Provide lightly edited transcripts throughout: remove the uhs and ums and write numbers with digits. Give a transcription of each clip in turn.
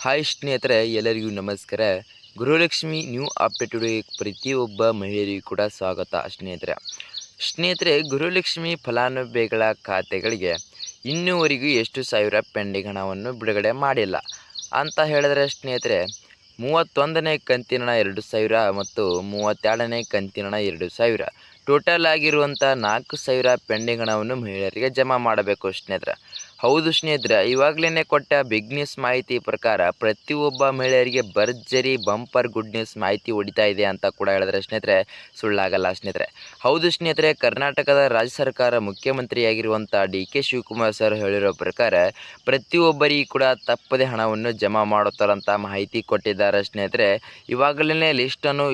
Hi ಸ್ನೇಹಿತರೆ, ಎಲ್ಲರಿಗೂ ನಮಸ್ಕಾರ. ಗೃಹಲಕ್ಷ್ಮಿ ನ್ಯೂ ಅಪ್ಡೇಟೆಡ್ ಪ್ರತಿಯೊಬ್ಬ ಮಹಿಳೆಯರಿಗೂ ಕೂಡ ಸ್ವಾಗತ. ಸ್ನೇಹಿತರೆ, ಗೃಹಲಕ್ಷ್ಮಿ ಫಲಾನುಭವಿಗಳ ಖಾತೆಗಳಿಗೆ ಇನ್ನೂವರೆಗೂ ಎಷ್ಟು ಸಾವಿರ ಪೆಂಡಿಂಗ್ ಹಣವನ್ನು ಬಿಡುಗಡೆ ಮಾಡಿಲ್ಲ ಅಂತ ಹೇಳಿದ್ರೆ ಸ್ನೇಹಿತರೆ, 31ನೇ ಕಂತಿನ 2,000 ಮತ್ತು 32ನೇ ಕಂತಿನ 2,000 ಟೋಟಲ್ ಆಗಿರುವಂಥ 4,000 ಪೆಂಡಿಂಗ್ ಹಣವನ್ನು ಮಹಿಳೆಯರಿಗೆ ಜಮಾ ಮಾಡಬೇಕು ಸ್ನೇಹಿತರೆ. ಹೌದು ಸ್ನೇಹಿತರೆ, ಇವಾಗಲೇ ಕೊಟ್ಟ ಬಿಗ್ ನ್ಯೂಸ್ ಮಾಹಿತಿ ಪ್ರಕಾರ ಪ್ರತಿಯೊಬ್ಬ ಮಹಿಳೆಯರಿಗೆ ಭರ್ಜರಿ ಬಂಪರ್ ಗುಡ್ ನ್ಯೂಸ್ ಮಾಹಿತಿ ಹೊಡಿತಾ ಇದೆ ಅಂತ ಕೂಡ ಹೇಳಿದ್ರೆ ಸ್ನೇಹಿತರೆ, ಸುಳ್ಳಾಗಲ್ಲ ಸ್ನೇಹಿತರೆ. ಹೌದು ಸ್ನೇಹಿತರೆ, ಕರ್ನಾಟಕದ ರಾಜ್ಯ ಸರ್ಕಾರ ಮುಖ್ಯಮಂತ್ರಿಯಾಗಿರುವಂಥ ಡಿ.ಕೆ. ಶಿವಕುಮಾರ್ ಸರ್ ಹೇಳಿರೋ ಪ್ರಕಾರ ಪ್ರತಿಯೊಬ್ಬರಿಗೂ ಕೂಡ ತಪ್ಪದೆ ಹಣವನ್ನು ಜಮಾ ಮಾಡುತ್ತಾರಂತ ಮಾಹಿತಿ ಕೊಟ್ಟಿದ್ದಾರೆ ಸ್ನೇಹಿತರೆ. ಇವಾಗಲೇ ಲಿಸ್ಟನ್ನು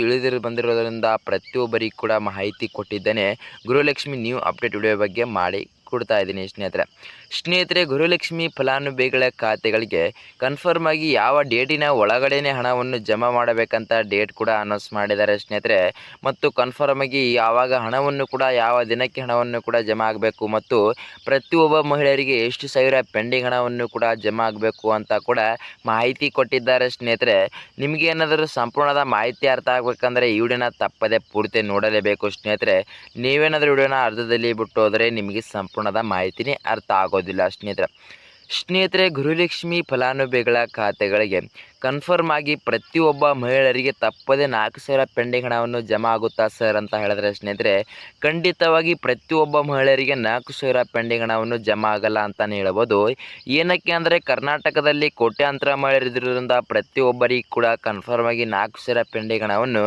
ಬಂದಿರೋದ್ರಿಂದ ಪ್ರತಿಯೊಬ್ಬರಿಗೂ ಕೂಡ ಮಾಹಿತಿ ಕೊಟ್ಟಿದ್ದೇನೆ. ಗೃಹಲಕ್ಷ್ಮಿ ನ್ಯೂ ಅಪ್ಡೇಟ್ ವಿಡಿಯೋ ಬಗ್ಗೆ ಮಾಡಿ ಕೊಡ್ತಾ ಇದ್ದೀನಿ ಸ್ನೇಹಿತರೆ. ಗೃಹಲಕ್ಷ್ಮಿ ಫಲಾನುಭವಿಗಳ ಖಾತೆಗಳಿಗೆ ಕನ್ಫರ್ಮ್ ಆಗಿ ಯಾವ ಡೇಟಿನ ಒಳಗಡೆನೆ ಹಣವನ್ನು ಜಮಾ ಮಾಡಬೇಕಂತ ಡೇಟ್ ಕೂಡ ಅನೌನ್ಸ್ ಮಾಡಿದ್ದಾರೆ ಸ್ನೇಹಿತರೆ. ಮತ್ತು ಕನ್ಫರ್ಮ್ ಆಗಿ ಯಾವಾಗ ಹಣವನ್ನು ಕೂಡ ಯಾವ ದಿನಕ್ಕೆ ಹಣವನ್ನು ಕೂಡ ಜಮಾ ಆಗಬೇಕು ಮತ್ತು ಪ್ರತಿಯೊಬ್ಬ ಮಹಿಳೆಯರಿಗೆ ಎಷ್ಟು ಸಾವಿರ ಪೆಂಡಿಂಗ್ ಹಣವನ್ನು ಕೂಡ ಜಮಾ ಆಗಬೇಕು ಅಂತ ಕೂಡ ಮಾಹಿತಿ ಕೊಟ್ಟಿದ್ದಾರೆ ಸ್ನೇಹಿತರೆ. ನಿಮಗೆ ಏನಾದರೂ ಸಂಪೂರ್ಣದ ಮಾಹಿತಿ ಅರ್ಥ ಆಗಬೇಕಂದ್ರೆ ಈ ವಿಡಿಯೋನ ತಪ್ಪದೆ ಪೂರ್ತಿ ನೋಡಲೇಬೇಕು ಸ್ನೇಹಿತರೆ. ನೀವೇನಾದರೂ ವಿಡಿಯೋನ ಅರ್ಧದಲ್ಲಿ ಬಿಟ್ಟು ಹೋದರೆ ನಿಮಗೆ ಸಂಪೂರ್ಣದ ಮಾಹಿತಿನೇ ಅರ್ಥ ಆಗೋದಿಲ್ಲ ಸ್ನೇಹಿತರೆ. ಗೃಹಲಕ್ಷ್ಮಿ ಫಲಾನುಭವಿಗಳ ಖಾತೆಗಳಿಗೆ ಕನ್ಫರ್ಮ್ ಆಗಿ ಪ್ರತಿಯೊಬ್ಬ ಮಹಿಳೆಯರಿಗೆ ತಪ್ಪದೆ 4,000 ಪೆಂಡಿಂಗ್ ಹಣವನ್ನು ಜಮಾ ಆಗುತ್ತಾ ಸರ್ ಅಂತ ಹೇಳಿದ್ರೆ ಸ್ನೇಹಿತರೆ, ಖಂಡಿತವಾಗಿ ಪ್ರತಿಯೊಬ್ಬ ಮಹಿಳೆಯರಿಗೆ 4,000 ಪೆಂಡಿಂಗ್ ಹಣವನ್ನು ಜಮಾ ಆಗಲ್ಲ ಅಂತಲೇ ಹೇಳ್ಬೋದು. ಏನಕ್ಕೆ ಅಂದರೆ ಕರ್ನಾಟಕದಲ್ಲಿ ಕೋಟ್ಯಾಂತರ ಮಹಿಳೆಯರಿರೋದ್ರಿಂದ ಪ್ರತಿಯೊಬ್ಬರಿಗೂ ಕೂಡ ಕನ್ಫರ್ಮ್ ಆಗಿ 4,000 ಪೆಂಡಿಂಗ್ ಹಣವನ್ನು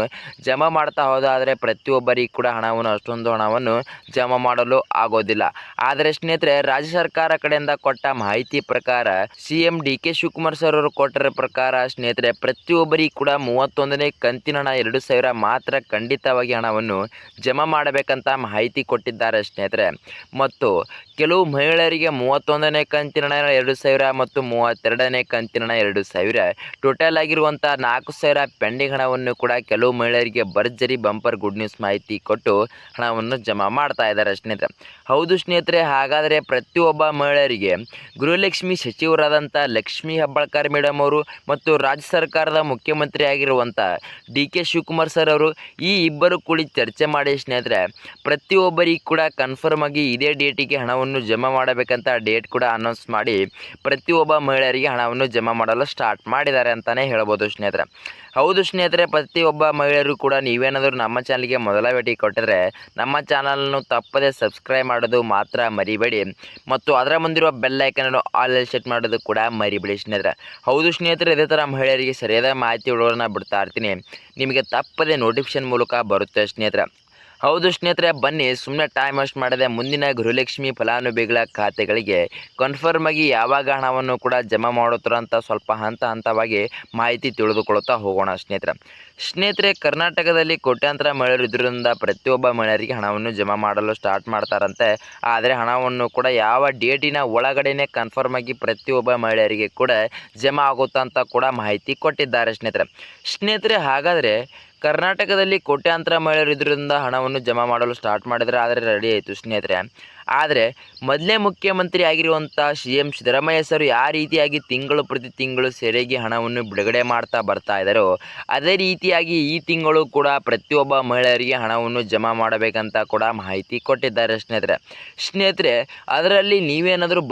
ಜಮಾ ಮಾಡ್ತಾ ಹೋದಾದರೆ ಪ್ರತಿಯೊಬ್ಬರಿಗೂ ಕೂಡ ಅಷ್ಟೊಂದು ಹಣವನ್ನು ಜಮಾ ಮಾಡಲು ಆಗೋದಿಲ್ಲ. ಆದರೆ ಸ್ನೇಹಿತರೆ, ರಾಜ್ಯ ಸರ್ಕಾರ ಕಡೆಯಿಂದ ಕೊಟ್ಟ ಮಾಹಿತಿ ಪ್ರಕಾರ ಸಿಎಂ ಡಿ.ಕೆ. ಶಿವಕುಮಾರ್ ಸರ್ ಅವರು ಕೊಟ್ಟರ ಪ್ರಕಾರ ಸ್ನೇಹಿತರೆ, ಪ್ರತಿಯೊಬ್ಬರಿಗೂ ಕೂಡ 31ನೇ ಕಂತಿನ 2,000 ಮಾತ್ರ ಖಂಡಿತವಾಗಿ ಹಣವನ್ನು ಜಮಾ ಮಾಡಬೇಕಂತ ಮಾಹಿತಿ ಕೊಟ್ಟಿದ್ದಾರೆ ಸ್ನೇಹಿತರೆ. ಮತ್ತು ಕೆಲವು ಮಹಿಳೆಯರಿಗೆ 31ನೇ ಕಂತಿನ 2,000 ಮತ್ತು 32ನೇ ಕಂತಿನ 2,000 ಟೋಟಲ್ ಆಗಿರುವಂಥ 4,000 ಪೆಂಡಿಂಗ್ ಹಣವನ್ನು ಕೂಡ ಕೆಲವು ಮಹಿಳೆಯರಿಗೆ ಭರ್ಜರಿ ಬಂಪರ್ ಗುಡ್ ನ್ಯೂಸ್ ಮಾಹಿತಿ ಕೊಟ್ಟು ಹಣವನ್ನು ಜಮಾ ಮಾಡ್ತಾ ಇದ್ದಾರೆ ಸ್ನೇಹಿತರೆ. ಹೌದು ಸ್ನೇಹಿತರೆ, ಹಾಗಾದರೆ ಪ್ರತಿಯೊಬ್ಬ ಮಹಿಳೆಯರಿಗೆ ಗೃಹಲಕ್ಷ್ಮಿ ಸಚಿವರಾದಂಥ ಲಕ್ಷ್ಮೀ ಹೆಬ್ಬಾಳ್ಕರ್ ಮೇಡಮ್ ಅವರು ಮತ್ತು ರಾಜ್ಯ ಸರ್ಕಾರದ ಮುಖ್ಯಮಂತ್ರಿ ಆಗಿರುವಂಥ ಡಿ.ಕೆ. ಶಿವಕುಮಾರ್ ಸರ್ ಅವರು ಈ ಇಬ್ಬರು ಕೂಡಿ ಚರ್ಚೆ ಮಾಡಿ ಸ್ನೇಹಿತರೆ, ಪ್ರತಿಯೊಬ್ಬರಿಗೂ ಕೂಡ ಕನ್ಫರ್ಮ್ ಆಗಿ ಇದೇ ಡೇಟಿಗೆ ಹಣವನ್ನು ಜಮಾ ಮಾಡಬೇಕಂತ ಡೇಟ್ ಕೂಡ ಅನೌನ್ಸ್ ಮಾಡಿ ಪ್ರತಿಯೊಬ್ಬ ಮಹಿಳೆಯರಿಗೆ ಹಣವನ್ನು ಜಮಾ ಮಾಡಲು ಸ್ಟಾರ್ಟ್ ಮಾಡಿದ್ದಾರೆ ಅಂತಲೇ ಹೇಳ್ಬೋದು ಸ್ನೇಹಿತರೆ. ಹೌದು ಸ್ನೇಹಿತರೆ, ಪ್ರತಿಯೊಬ್ಬ ಮಹಿಳೆಯರು ಕೂಡ ನೀವೇನಾದರೂ ನಮ್ಮ ಚಾನಲ್ಗೆ ಮೊದಲ ಭೇಟಿ ಕೊಟ್ಟಿದ್ರೆ ನಮ್ಮ ಚಾನಲನ್ನು ತಪ್ಪದೆ ಸಬ್ಸ್ಕ್ರೈಬ್ ಮಾಡೋದು ಮಾತ್ರ ಮರಿಬೇಡಿ ಮತ್ತು ಅದರ ಮುಂದಿರುವ ಬೆಲ್ ಐಕನನ್ನು ಆಲ್ ಸೆಟ್ ಮಾಡೋದು ಕೂಡ ಮರಿಬೇಡಿ ಸ್ನೇಹಿತರೆ. ಹೌದು ಸ್ನೇಹಿತರೆ, ಇದೇ ಥರ ಮಹಿಳೆಯರಿಗೆ ಸರಿಯಾದ ಮಾಹಿತಿಗಳನ್ನು ಬಿಡ್ತಾ ಇರ್ತೀನಿ, ನಿಮಗೆ ತಪ್ಪದೆ ನೋಟಿಫಿಕೇಶನ್ ಮೂಲಕ ಬರುತ್ತೆ ಸ್ನೇಹಿತರೆ. ಹೌದು ಸ್ನೇಹಿತರೆ, ಬನ್ನಿ ಸುಮ್ಮನೆ ಟೈಮ್ ವೇಸ್ಟ್ ಮಾಡದೆ ಮುಂದಿನ ಗೃಹಲಕ್ಷ್ಮಿ ಫಲಾನುಭವಿಗಳ ಖಾತೆಗಳಿಗೆ ಕನ್ಫರ್ಮ್ ಆಗಿ ಯಾವಾಗ ಹಣವನ್ನು ಕೂಡ ಜಮಾ ಮಾಡುತ್ತಾರೆ ಅಂತ ಸ್ವಲ್ಪ ಹಂತವಾಗಿ ಮಾಹಿತಿ ತಿಳಿದುಕೊಳ್ಳುತ್ತಾ ಹೋಗೋಣ ಸ್ನೇಹಿತರೆ. ಕರ್ನಾಟಕದಲ್ಲಿ ಕೋಟ್ಯಾಂತರ ಮಹಿಳೆಯರು ಇದರಿಂದ ಪ್ರತಿಯೊಬ್ಬ ಮಹಿಳೆಯರಿಗೆ ಹಣವನ್ನು ಜಮಾ ಮಾಡಲು ಸ್ಟಾರ್ಟ್ ಮಾಡ್ತಾರಂತೆ. ಆದರೆ ಹಣವನ್ನು ಕೂಡ ಯಾವ ಡೇಟಿನ ಒಳಗಡೆನೆ ಕನ್ಫರ್ಮ್ ಆಗಿ ಪ್ರತಿಯೊಬ್ಬ ಮಹಿಳೆಯರಿಗೆ ಕೂಡ ಜಮಾ ಆಗುತ್ತಾ ಅಂತ ಕೂಡ ಮಾಹಿತಿ ಕೊಟ್ಟಿದ್ದಾರೆ ಸ್ನೇಹಿತರೆ. ಹಾಗಾದರೆ ಕರ್ನಾಟಕದಲ್ಲಿ ಕೋಟ್ಯಾಂತರ ಮಹಿಳೆಯರು ಇದರಿಂದ ಹಣವನ್ನು ಜಮಾ ಮಾಡಲು ಸ್ಟಾರ್ಟ್ ಮಾಡಿದರೆ ಆದರೆ ರೆಡಿ ಆಯಿತು ಸ್ನೇಹಿತರೆ. ಆದರೆ ಮೊದಲೇ ಮುಖ್ಯಮಂತ್ರಿ ಆಗಿರುವಂಥ ಸಿ.ಎಂ. ಸಿದ್ದರಾಮಯ್ಯ ಸರ್ ಯಾವ ರೀತಿಯಾಗಿ ತಿಂಗಳು ಪ್ರತಿ ತಿಂಗಳು ಸರಿಯಾಗಿ ಹಣವನ್ನು ಬಿಡುಗಡೆ ಮಾಡ್ತಾ ಬರ್ತಾ ಇದ್ದಾರೋ ಅದೇ ರೀತಿಯಾಗಿ ಈ ತಿಂಗಳು ಕೂಡ ಪ್ರತಿಯೊಬ್ಬ ಮಹಿಳೆಯರಿಗೆ ಹಣವನ್ನು ಜಮಾ ಮಾಡಬೇಕಂತ ಕೂಡ ಮಾಹಿತಿ ಕೊಟ್ಟಿದ್ದಾರೆ ಸ್ನೇಹಿತರೆ. ಅದರಲ್ಲಿ ನೀವೇನಾದರೂ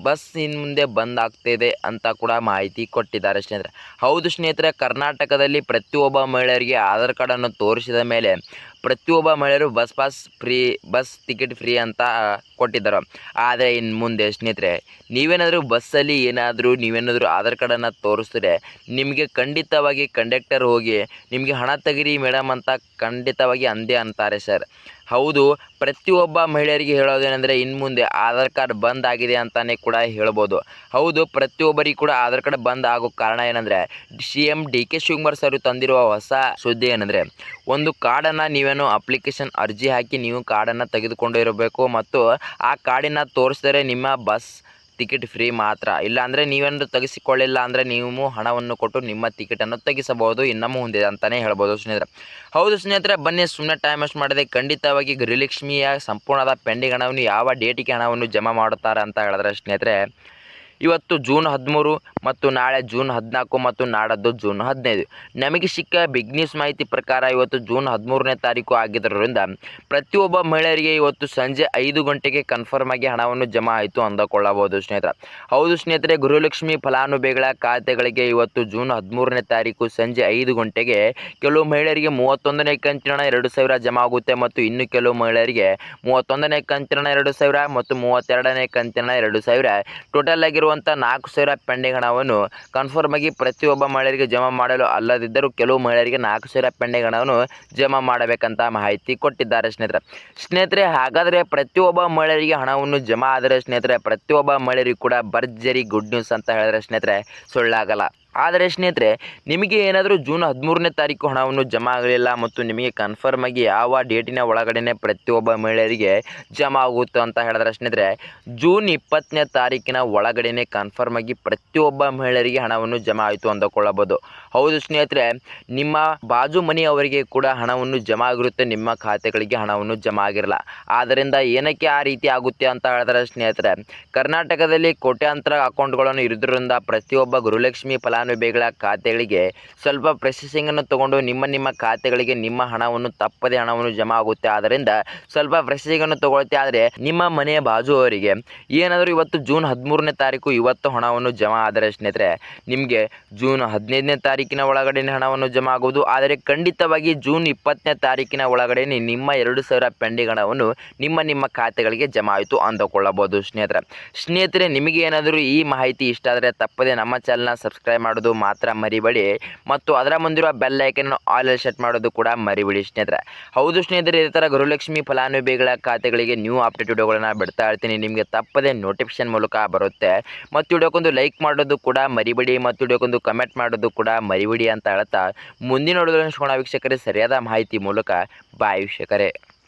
ಬಸ್ ಇನ್ನು ಮುಂದೆ ಬಂದ್ ಆಗ್ತಿದೆ ಅಂತ ಕೂಡ ಮಾಹಿತಿ ಕೊಟ್ಟಿದ್ದಾರೆ ಸ್ನೇಹಿತರೆ. ಹೌದು ಸ್ನೇಹಿತರೆ, ಕರ್ನಾಟಕದಲ್ಲಿ ಪ್ರತಿಯೊಬ್ಬ ಮಹಿಳೆಯರಿಗೆ ಆಧಾರ್ ಕಾರ್ಡನ್ನು ತೋರಿಸಿದ ಮೇಲೆ ಪ್ರತಿಯೊಬ್ಬ ಮಹಿಳೆಯರು ಬಸ್ ಟಿಕೆಟ್ ಫ್ರೀ ಅಂತ ಕೊಟ್ಟಿದ್ದಾರೆ. ಆದರೆ ಇನ್ನು ಮುಂದೆ ಸ್ನೇಹಿತರೆ, ನೀವೇನಾದರೂ ಬಸ್ಸಲ್ಲಿ ನೀವೇನಾದರೂ ಆಧಾರ್ ಕಾರ್ಡನ್ನು ತೋರಿಸಿದ್ರೆ ನಿಮಗೆ ಖಂಡಿತವಾಗಿ ಕಂಡಕ್ಟರ್ ಹೋಗಿ ನಿಮಗೆ ಹಣ ತೆಗೀರಿ ಮೇಡಮ್ ಅಂತ ಖಂಡಿತವಾಗಿ ಅಂದೇ ಅಂತಾರೆ ಸರ್. ಹೌದು, ಪ್ರತಿಯೊಬ್ಬ ಮಹಿಳೆಯರಿಗೆ ಹೇಳೋದೇನೆಂದರೆ ಇನ್ನು ಮುಂದೆ ಆಧಾರ್ ಕಾರ್ಡ್ ಬಂದ್ ಆಗಿದೆ ಅಂತಲೇ ಕೂಡ ಹೇಳ್ಬೋದು. ಹೌದು, ಪ್ರತಿಯೊಬ್ಬರಿಗೂ ಕೂಡ ಆಧಾರ್ ಕಾರ್ಡ್ ಬಂದ್ ಆಗೋ ಕಾರಣ ಏನಂದರೆ ಸಿ.ಎಂ. ಡಿ.ಕೆ. ಶಿವಕುಮಾರ್ ಸರ್ ತಂದಿರುವ ಹೊಸ ಸುದ್ದಿ ಏನಂದರೆ, ಒಂದು ಕಾರ್ಡನ್ನು ನೀವೇನು ಅಪ್ಲಿಕೇಶನ್ ಅರ್ಜಿ ಹಾಕಿ ನೀವು ಕಾರ್ಡನ್ನು ತೆಗೆದುಕೊಂಡು ಇರಬೇಕು ಮತ್ತು ಆ ಕಾರ್ಡಿನ ತೋರಿಸಿದರೆ ನಿಮ್ಮ ಬಸ್ ಟಿಕೆಟ್ ಫ್ರೀ ಮಾತ್ರ. ಇಲ್ಲಾಂದರೆ ನೀವೇನಾದರೂ ತೆಗೆಸಿಕೊಳ್ಳಿಲ್ಲ ಅಂದರೆ ನೀವು ಹಣವನ್ನು ಕೊಟ್ಟು ನಿಮ್ಮ ಟಿಕೆಟನ್ನು ತೆಗೆಸಬಹುದು ಇನ್ನು ಮುಂದೆ ಅಂತಲೇ ಹೇಳ್ಬೋದು ಸ್ನೇಹಿತರೆ. ಹೌದು ಸ್ನೇಹಿತರೆ, ಬನ್ನಿ ಸುಮ್ಮನೆ ಟೈಮ್ ವೇಸ್ಟ್ ಮಾಡದೆ ಖಂಡಿತವಾಗಿ ಗೃಹಲಕ್ಷ್ಮಿಯ ಸಂಪೂರ್ಣದ ಪೆಂಡಿಂಗ್ ಹಣವನ್ನು ಯಾವ ಡೇಟಿಗೆ ಹಣವನ್ನು ಜಮಾ ಮಾಡುತ್ತಾರೆ ಅಂತ ಹೇಳಿದ್ರೆ ಸ್ನೇಹಿತರೆ, ಇವತ್ತು ಜೂನ್ 13 ಮತ್ತು ನಾಳೆ ಜೂನ್ 14 ಮತ್ತು ನಾಡದ್ದು ಜೂನ್ 15. ನಮಗೆ ಸಿಕ್ಕ ಬಿಗ್ ನ್ಯೂಸ್ ಮಾಹಿತಿ ಪ್ರಕಾರ ಇವತ್ತು ಜೂನ್ 13ನೇ ತಾರೀಕು ಆಗಿದ್ದರಿಂದ ಪ್ರತಿಯೊಬ್ಬ ಮಹಿಳೆಯರಿಗೆ ಇವತ್ತು ಸಂಜೆ 5 ಗಂಟೆಗೆ ಕನ್ಫರ್ಮ್ ಆಗಿ ಹಣವನ್ನು ಜಮಾ ಆಯಿತು ಅಂದುಕೊಳ್ಳಬಹುದು ಸ್ನೇಹಿತರೆ. ಹೌದು ಸ್ನೇಹಿತರೆ, ಗೃಹಲಕ್ಷ್ಮಿ ಫಲಾನುಭವಿಗಳ ಖಾತೆಗಳಿಗೆ ಇವತ್ತು ಜೂನ್ 13ನೇ ತಾರೀಕು ಸಂಜೆ 5 ಗಂಟೆಗೆ ಕೆಲವು ಮಹಿಳೆಯರಿಗೆ 31ನೇ ಕಂತಿನ 2,000 ಜಮಾ ಆಗುತ್ತೆ ಮತ್ತು ಇನ್ನು ಕೆಲವು ಮಹಿಳೆಯರಿಗೆ 31ನೇ ಕಂತಿನ 2,000 ಮತ್ತು 32ನೇ ಕಂತಿನ 2,000 ಟೋಟಲ್ ಆಗಿರುವಂಥ 4,000 ಪೆಂಡಿಂಗ್ ಹಣವನ್ನು ಕನ್ಫರ್ಮ್ ಆಗಿ ಪ್ರತಿಯೊಬ್ಬ ಮಹಿಳೆಯರಿಗೆ ಜಮಾ ಮಾಡಲು ಅಲ್ಲದಿದ್ದರೂ ಕೆಲವು ಮಹಿಳೆಯರಿಗೆ 4,000 ಪೆಂಡಿಂಗ್ ಹಣವನ್ನು ಜಮಾ ಮಾಡಬೇಕಂತ ಮಾಹಿತಿ ಕೊಟ್ಟಿದ್ದಾರೆ ಸ್ನೇಹಿತರೆ. ಹಾಗಾದರೆ ಪ್ರತಿಯೊಬ್ಬ ಮಹಿಳೆಯರಿಗೆ ಹಣವನ್ನು ಜಮಾ ಆದರೆ ಸ್ನೇಹಿತರೆ, ಪ್ರತಿಯೊಬ್ಬ ಮಹಿಳೆಯರಿಗೂ ಕೂಡ ಭರ್ಜರಿ ಗುಡ್ ನ್ಯೂಸ್ ಅಂತ ಹೇಳಿದ್ರೆ ಸ್ನೇಹಿತರೆ ಸುಳ್ಳಾಗಲ್ಲ. ಆದರೆ ಸ್ನೇಹಿತರೆ, ನಿಮಗೆ ಏನಾದರೂ ಜೂನ್ 13ನೇ ತಾರೀಕು ಹಣವನ್ನು ಜಮಾ ಆಗಲಿಲ್ಲ ಮತ್ತು ನಿಮಗೆ ಕನ್ಫರ್ಮ್ ಆಗಿ ಯಾವ ಡೇಟಿನ ಒಳಗಡೆ ಪ್ರತಿಯೊಬ್ಬ ಮಹಿಳೆಯರಿಗೆ ಜಮಾ ಆಗುತ್ತೆ ಅಂತ ಹೇಳಿದ್ರೆ ಸ್ನೇಹಿತರೆ, ಜೂನ್ 20ನೇ ತಾರೀಕಿನ ಒಳಗಡೆ ಕನ್ಫರ್ಮ್ ಆಗಿ ಪ್ರತಿಯೊಬ್ಬ ಮಹಿಳೆಯರಿಗೆ ಹಣವನ್ನು ಜಮಾ ಆಯಿತು ಅಂದುಕೊಳ್ಳಬಹುದು. ಹೌದು ಸ್ನೇಹಿತರೆ, ನಿಮ್ಮ ಬಾಜು ಮನೆಯವರಿಗೆ ಕೂಡ ಹಣವನ್ನು ಜಮಾ ಆಗಿರುತ್ತೆ, ನಿಮ್ಮ ಖಾತೆಗಳಿಗೆ ಹಣವನ್ನು ಜಮಾ ಆಗಿರಲ್ಲ. ಆದ್ದರಿಂದ ಏನಕ್ಕೆ ಆ ರೀತಿ ಆಗುತ್ತೆ ಅಂತ ಹೇಳಿದ್ರೆ ಸ್ನೇಹಿತರೆ, ಕರ್ನಾಟಕದಲ್ಲಿ ಕೋಟ್ಯಾಂತರ ಅಕೌಂಟ್ಗಳನ್ನು ಇರುವುದರಿಂದ ಪ್ರತಿಯೊಬ್ಬ ಗೃಹಲಕ್ಷ್ಮಿ ಫಲಾನುಭವಿಗಳ ಖಾತೆಗಳಿಗೆ ಸ್ವಲ್ಪ ಪ್ರೊಸೆಸಿಂಗನ್ನು ತಗೊಂಡು ನಿಮ್ಮ ಖಾತೆಗಳಿಗೆ ನಿಮ್ಮ ಹಣವನ್ನು ತಪ್ಪದೆ ಹಣವನ್ನು ಜಮಾ ಆಗುತ್ತೆ. ಆದ್ದರಿಂದ ಸ್ವಲ್ಪ ಪ್ರೊಸೆಸಿಂಗನ್ನು ತಗೊಳ್ತೆ. ಆದರೆ ನಿಮ್ಮ ಮನೆಯ ಬಾಜು ಅವರಿಗೆ ಏನಾದರೂ ಇವತ್ತು ಜೂನ್ 13ನೇ ತಾರೀಕು ಇವತ್ತು ಹಣವನ್ನು ಜಮಾ ಆದರೆ ಸ್ನೇಹಿತರೆ, ನಿಮಗೆ ಜೂನ್ 15ನೇ ತಾರೀಕಿನ ಒಳಗಡೆ ಹಣವನ್ನು ಜಮಾ ಆಗುವುದು. ಆದರೆ ಖಂಡಿತವಾಗಿ ಜೂನ್ 20ನೇ ತಾರೀಕಿನ ಒಳಗಡೆ ನಿಮ್ಮ 2,000 ಪೆಂಡಿಂಗ್ ಹಣವನ್ನು ನಿಮ್ಮ ಖಾತೆಗಳಿಗೆ ಜಮಾ ಆಯಿತು ಅಂದುಕೊಳ್ಳಬಹುದು ಸ್ನೇಹಿತರೆ. ನಿಮಗೆ ಏನಾದರೂ ಈ ಮಾಹಿತಿ ಇಷ್ಟ ಆದರೆ ತಪ್ಪದೆ ನಮ್ಮ ಚಾನಲ್ನ ಸಬ್ಸ್ಕ್ರೈಬ್ ಮಾಡೋದು ಮಾತ್ರ ಮರಿಬೇಡಿ ಮತ್ತು ಅದರ ಮುಂದಿರುವ ಬೆಲ್ ಐಕನ್ ಆಲ್ ಸೆಟ್ ಮಾಡೋದು ಕೂಡ ಮರಿಬೇಡಿ ಸ್ನೇಹಿತರೆ. ಹೌದು ಸ್ನೇಹಿತರೆ, ಇದೇ ಥರ ಗೃಹಲಕ್ಷ್ಮಿ ಫಲಾನುಭವಿಗಳ ಖಾತೆಗಳಿಗೆ ನ್ಯೂ ಅಪ್ಡೇಟ್ ವಿಡಿಯೋಗಳನ್ನ ಬಿಡ್ತಾ ಇರ್ತೀನಿ. ನಿಮಗೆ ತಪ್ಪದೆ ನೋಟಿಫಿಕೇಶನ್ ಮೂಲಕ ಬರುತ್ತೆ. ಮತ್ತು ವಿಡಿಯೋಕ್ಕೊಂದು ಲೈಕ್ ಮಾಡೋದು ಕೂಡ ಮರಿಬೇಡಿ ಮತ್ತು ವಿಡಿಯೋಕ್ಕೊಂದು ಕಮೆಂಟ್ ಮಾಡೋದು ಕೂಡ ಮರಿಬೇಡಿ ಅಂತ ಹೇಳ್ತಾ ಮುಂದಿನ ವಿಡಿಯೋದಲ್ಲಿ ಸಿಗೋಣ ವೀಕ್ಷಕರೇ, ಸರಿಯಾದ ಮಾಹಿತಿ ಮೂಲಕ. ಬಾಯ್ ವೀಕ್ಷಕರೇ.